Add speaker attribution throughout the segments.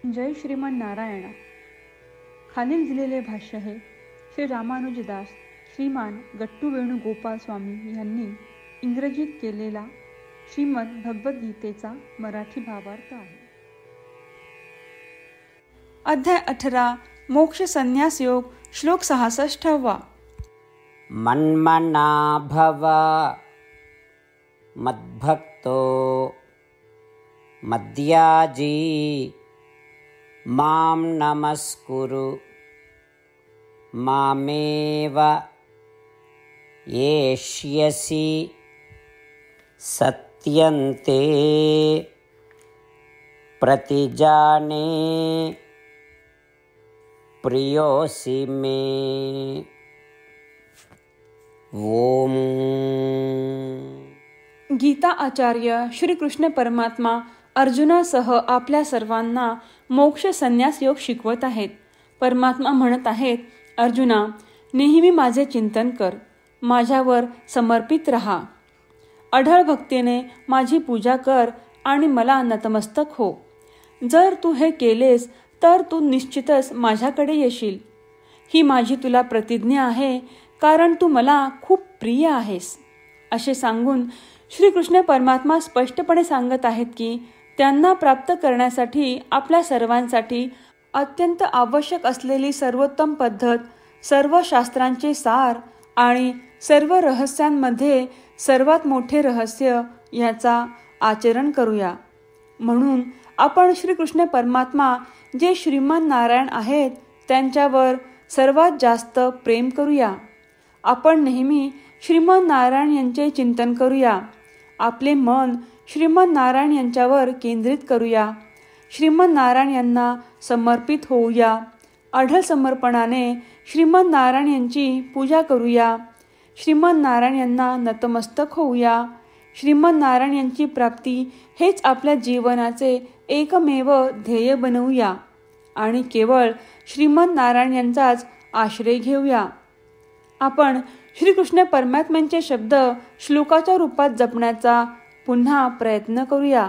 Speaker 1: जय श्रीमन नारायण. खालील दिलेले भाष्य हे श्री रामानुजदास श्रीमान गट्टू वेणुगोपाल स्वामी यांनी इंग्रजीत केलेला श्रीमद भगवद्गीतेचा मराठी भावार्थ आहे. अध्याय 18 मोक्ष संन्यास योग श्लोक 66.
Speaker 2: मन्मना भव मद्भक्तो मद्याजी मां नमस्कुरु मामेव येष्यसि सत्यन्ते प्रतिजाने प्रियोसि मे. ओम.
Speaker 1: गीता आचार्य श्री कृष्ण परमात्मा अर्जुनासह आपल्या सर्वांना मोक्ष संन्यास योग शिकवत आहेत. परमात्मा म्हणत आहेत, अर्जुना, नेहमी माझे चिंतन कर, माझ्यावर समर्पित रहा, अढळ भक्तीने माझी पूजा कर आणि मला नतमस्तक हो. जर तू हे केलेस तर तू निश्चितच माझ्याकडे येशील. ही माझी तुला प्रतिज्ञा आहे, कारण तू मला खूप प्रिय आहेस. असे सांगून श्रीकृष्ण परमात्मा स्पष्टपणे सांगत आहेत की त्यांना प्राप्त करण्यासाठी आपल्या सर्वांसाठी अत्यंत आवश्यक असलेली सर्वोत्तम पद्धत, सर्व शास्त्रांचे सार आणि सर्व रहस्यांमध्ये सर्वात मोठे रहस्य याचा आचरण करूया. म्हणून आपण श्रीकृष्ण परमात्मा जे श्रीमान नारायण आहेत त्यांच्यावर सर्वात जास्त प्रेम करूया. आपण नेहमी श्रीमान नारायण यांचे चिंतन करूया. आपले मन श्रीमान नारायण यांच्यावर केंद्रित करूया. श्रीमान नारायण यांना समर्पित होऊया. अढळ समर्पणाने श्रीमान नारायण यांची पूजा करूया. श्रीमान नारायण यांना नतमस्तक होऊया. श्रीमान नारायण यांची प्राप्ती हेच आपल्या जीवनाचे एकमेव ध्येय बनवूया आणि केवळ श्रीमान नारायण यांचाच आश्रय घेऊया. आपण श्रीकृष्ण परमात्म्यांचे शब्द श्लोकाच्या रूपात जपण्याचा पुन्हा प्रयत्न करूया.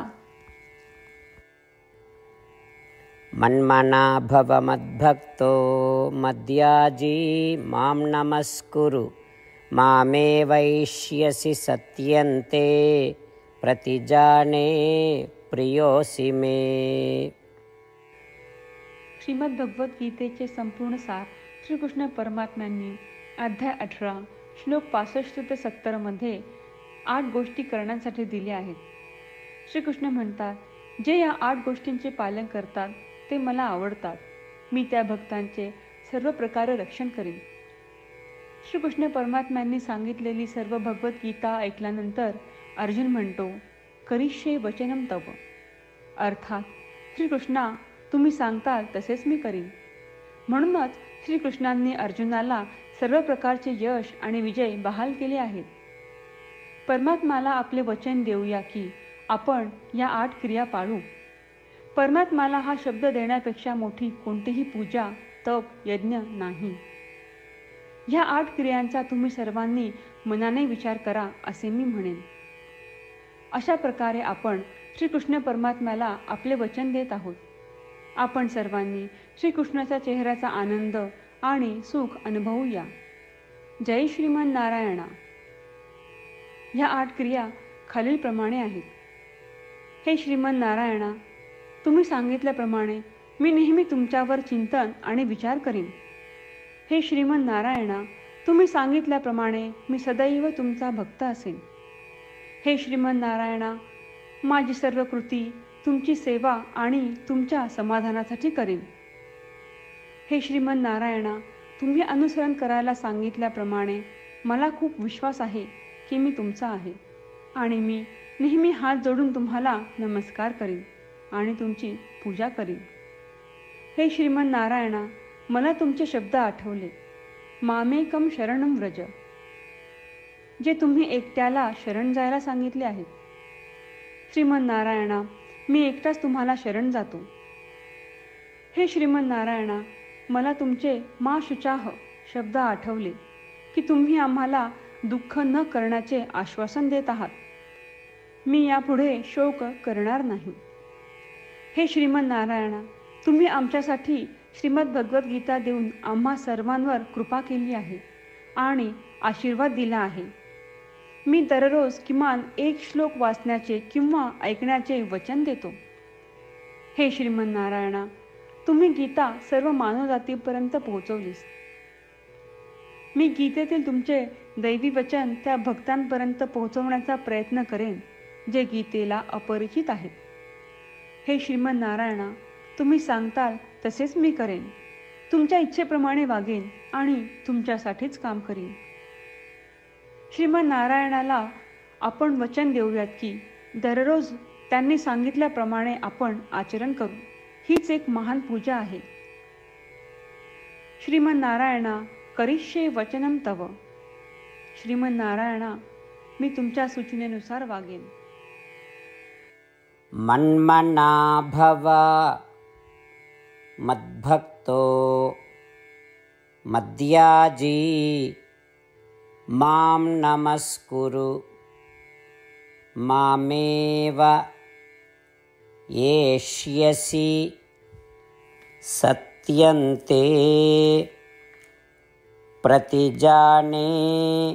Speaker 2: मन्मना भव मद्भक्तो मद्याजी मां नमस्कुरु मामे वैष्यसि सत्यन्ते प्रतिजाने प्रियोसि मे.
Speaker 1: श्रीमद भगवद्गीतेचे संपूर्ण सार श्रीकृष्ण परमात्म्यांनी अध्याय 18 श्लोक 65 ते 70 मध्ये 8 गोष्टी करण्यासाठी दिल्या आहेत. श्रीकृष्ण म्हणतात, जे या 8 गोष्टींचे पालन करतात ते मला आवडतात. मी त्या भक्तांचे सर्व प्रकारे रक्षण करीन. श्रीकृष्ण परमात्म्यांनी सांगितलेली सर्व भगवद्गीता ऐकल्यानंतर अर्जुन म्हणतो, करिष्ये वचनम तव. अर्थात श्रीकृष्णा, तुम्ही सांगताल तसेच मी करीन. म्हणूनच श्रीकृष्णांनी अर्जुनाला सर्व प्रकारचे यश आणि विजय बहाल केले आहेत. परमात्म्याला आपले वचन देऊया की आपण या 8 क्रिया पाळू. परमात्म्याला हा शब्द देण्यापेक्षा मोठी कोणतीही पूजा, तप, यज्ञ नाही. या 8 क्रियांचा तुम्ही सर्वांनी मनाने विचार करा असे मी म्हणेन. अशा प्रकारे आपण श्रीकृष्ण परमात्म्याला आपले वचन देत आहोत. आपण सर्वांनी श्रीकृष्णाच्या चेहऱ्याचा आनंद आणि सुख अनुभवूया. जय श्रीमन नारायणा. ह्या 8 क्रिया खालीलप्रमाणे आहेत. हे श्रीमन नारायणा, तुम्ही सांगितल्याप्रमाणे मी नेहमी तुमच्यावर चिंतन आणि विचार करीन. हे श्रीमन नारायणा, तुम्ही सांगितल्याप्रमाणे मी सदैव तुमचा भक्त असेन. हे श्रीमन नारायणा, माझी सर्व कृती तुमची सेवा आणि तुमच्या समाधानासाठी करीन. हे श्रीमन नारायणा, तुम्ही अनुसरण करायला सांगितल्याप्रमाणे मला खूप विश्वास आहे की मी तुमचा आहे आणि मी नेहमी हात जोडून तुम्हाला नमस्कार करीन आणि तुमची पूजा करीन. हे श्रीमन नारायणा, मला तुमचे शब्द आठवले. मामेकम शरणम व्रज, जे तुम्ही एकट्याला शरण जायला सांगितले आहेत. श्रीमन नारायणा, मी एकटाच तुम्हाला शरण जातो. हे श्रीमन नारायणा, मला तुमचे मा शुचाह शब्द आठवले की तुम्ही आम्हाला दुःख न करण्याचे आश्वासन देत आहात. मी यापुढे शोक करणार नाही. हे श्रीमन नारायणा, तुम्ही आमच्यासाठी श्रीमद भगवद्गीता देऊन आम्हा सर्वांवर कृपा केली आहे आणि आशीर्वाद दिला आहे. मी दररोज किमान एक श्लोक वाचण्याचे किंवा ऐकण्याचे वचन देतो. हे श्रीमन्नारायणा, तुम्ही गीता सर्व मानवजातीपर्यंत पोहोचवलीस. मी गीतेतील तुमचे दैवी वचन त्या भक्तांपर्यंत पोहोचवण्याचा प्रयत्न करेन जे गीतेला अपरिचित आहेत. हे श्रीमन्नारायणा, तुम्ही सांगताल तसेच मी करेन. तुमच्या इच्छेप्रमाणे वागेन आणि तुमच्यासाठीच काम करीन. श्रीमन्नारायणाला आपण वचन देऊयात की दररोज त्यांनी सांगितल्याप्रमाणे आपण आचरण करू. हीच एक महान पूजा आहे. श्रीमन्नारायणा, करिष्ये वचनम तव. श्रीमन्नारायणा, मी तुमच्या सूचनेनुसार वागेन.
Speaker 2: मन्मना भव मद्भक्तो मद्याजी मां नमस्कुरु मामेव येष्यसि सत्यन्ते प्रतिजाने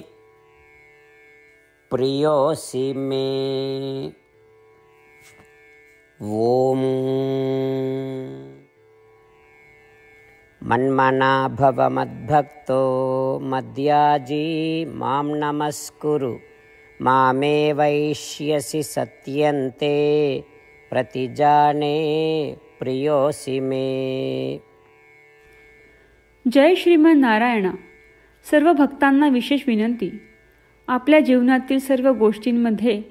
Speaker 2: प्रियोऽसि मे. ओम. मन्मना भव मद्भक्तो मद्याजी मां नमस्कुरु मामे वैष्यसि सत्यन्ते प्रतिजाने प्रियोऽसि मे.
Speaker 1: जय श्रीमन्नारायणा. सर्व भक्तांना विशेष विनंती. आपल्या जीवनातील सर्व गोष्टींमध्ये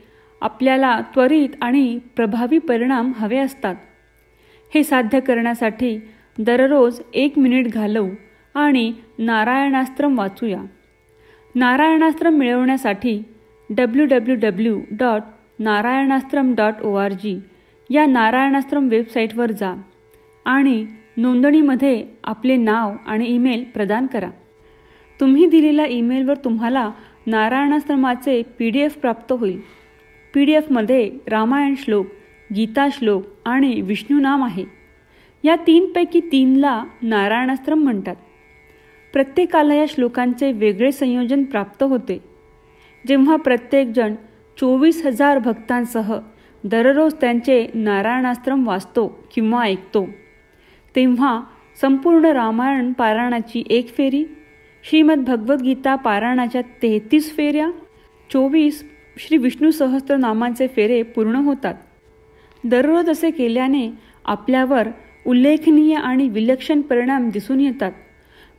Speaker 1: आपल्याला त्वरित आणि प्रभावी परिणाम हवे असतात. हे साध्य करण्यासाठी दररोज 1 मिनिट घालवू आणि नारायणास्त्रम वाचूया. नारायणास्त्रम मिळवण्यासाठी www.narayanaastram.org या नारायणास्त्रम वेबसाईटवर जा आणि नोंदणीमध्ये आपले नाव आणि ईमेल प्रदान करा. तुम्ही दिलेल्या ईमेलवर तुम्हाला नारायणास्त्रमाचे PDF प्राप्त होईल. PDFमध्ये रामायण श्लोक, गीता श्लोक आणि विष्णू नाम आहे. या 3 पैकी 3ला नारायणास्त्रम म्हणतात. प्रत्येकाला या श्लोकांचे वेगळे संयोजन प्राप्त होते. जेव्हा प्रत्येकजण 24,000 भक्तांसह दररोज त्यांचे नारायणास्त्रम वाचतो किंवा ऐकतो, तेव्हा संपूर्ण रामायण पारायणाची 1 फेरी, श्रीमद भगवद्गीता पारायणाच्या 33 फेऱ्या, 24 श्री विष्णू सहस्त्रनामांचे फेरे पूर्ण होतात. दररोज असे केल्याने आपल्यावर उल्लेखनीय आणि विलक्षण परिणाम दिसून येतात.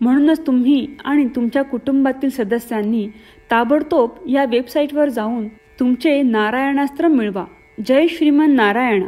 Speaker 1: म्हणूनच तुम्ही आणि तुमच्या कुटुंबातील सदस्यांनी ताबडतोब या वेबसाईटवर जाऊन तुमचे नारायणास्त्र मिळवा. जय श्रीमन नारायणा.